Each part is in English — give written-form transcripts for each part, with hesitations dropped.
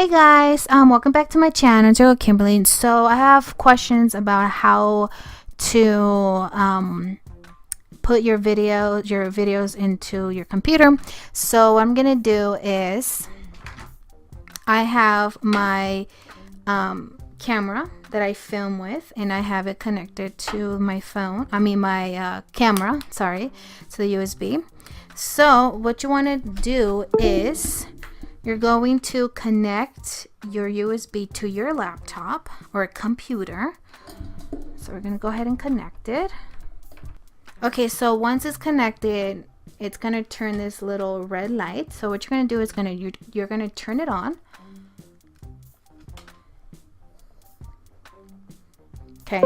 Hey guys, welcome back to my channel, Joe Kimberly. So I have questions about how to put your videos into your computer. So what I'm gonna do is I have my camera that I film with, and I have it connected to my phone. My camera, sorry, to the USB. So what you want to do is you're going to connect your USB to your laptop or computer. So we're going to go ahead and connect it. Okay, so once it's connected, it's going to turn this little red light. So what you're going to do is you're going to turn it on. Okay,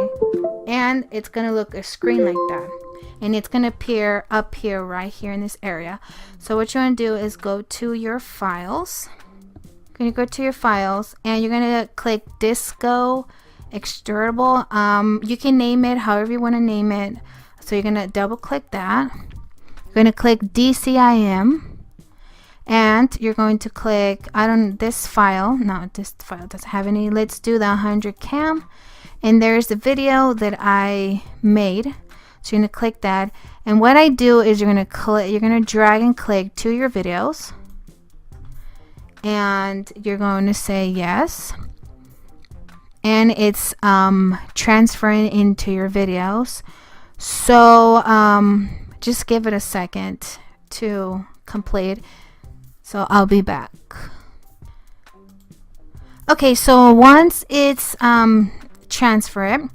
and it's going to look a screen like that. And it's going to appear up here, right here in this area. So what you want to do is go to your files. You're going to go to your files and you're going to click Disco Extrusible. You can name it however you want to name it. So you're going to double click that. You're going to click DCIM. And you're going to click, this file doesn't have any. Let's do the 100 cam. And there's the video that I made. So you're going to click that, and what I do is you're going to drag and click to your videos, and you're going to say yes, and it's transferring into your videos. So just give it a second to complete. So I'll be back. Okay, so once it's transferred,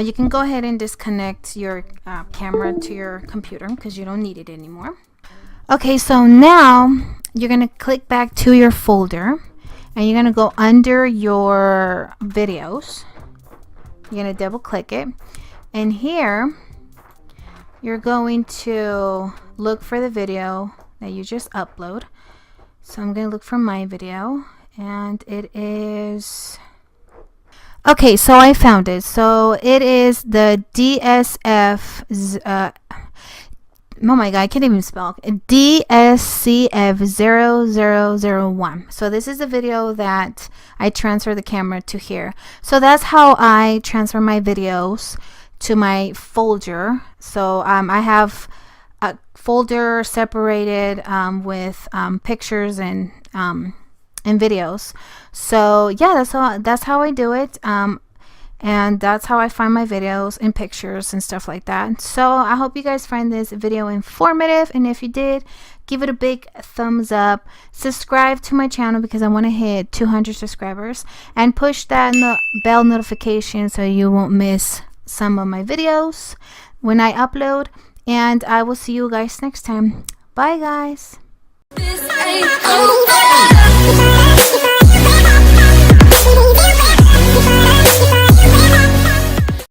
you can go ahead and disconnect your camera to your computer because you don't need it anymore. Okay, so now you're going to click back to your folder and you're going to go under your videos. You're going to double click it, and here you're going to look for the video that you just upload. So I'm going to look for my video, and it is... Okay, so I found it. So it is the DSF, oh my god, I can't even spell. DSCF0001. So this is the video that I transfer the camera to here. So that's how I transfer my videos to my folder. So I have a folder separated with pictures and videos. So yeah, that's how I do it, and that's how I find my videos and pictures and stuff like that. So I hope you guys find this video informative, and if you did, give it a big thumbs up, subscribe to my channel because I want to hit 200 subscribers, and push that bell notification so you won't miss some of my videos when I upload. And I will see you guys next time. Bye guys.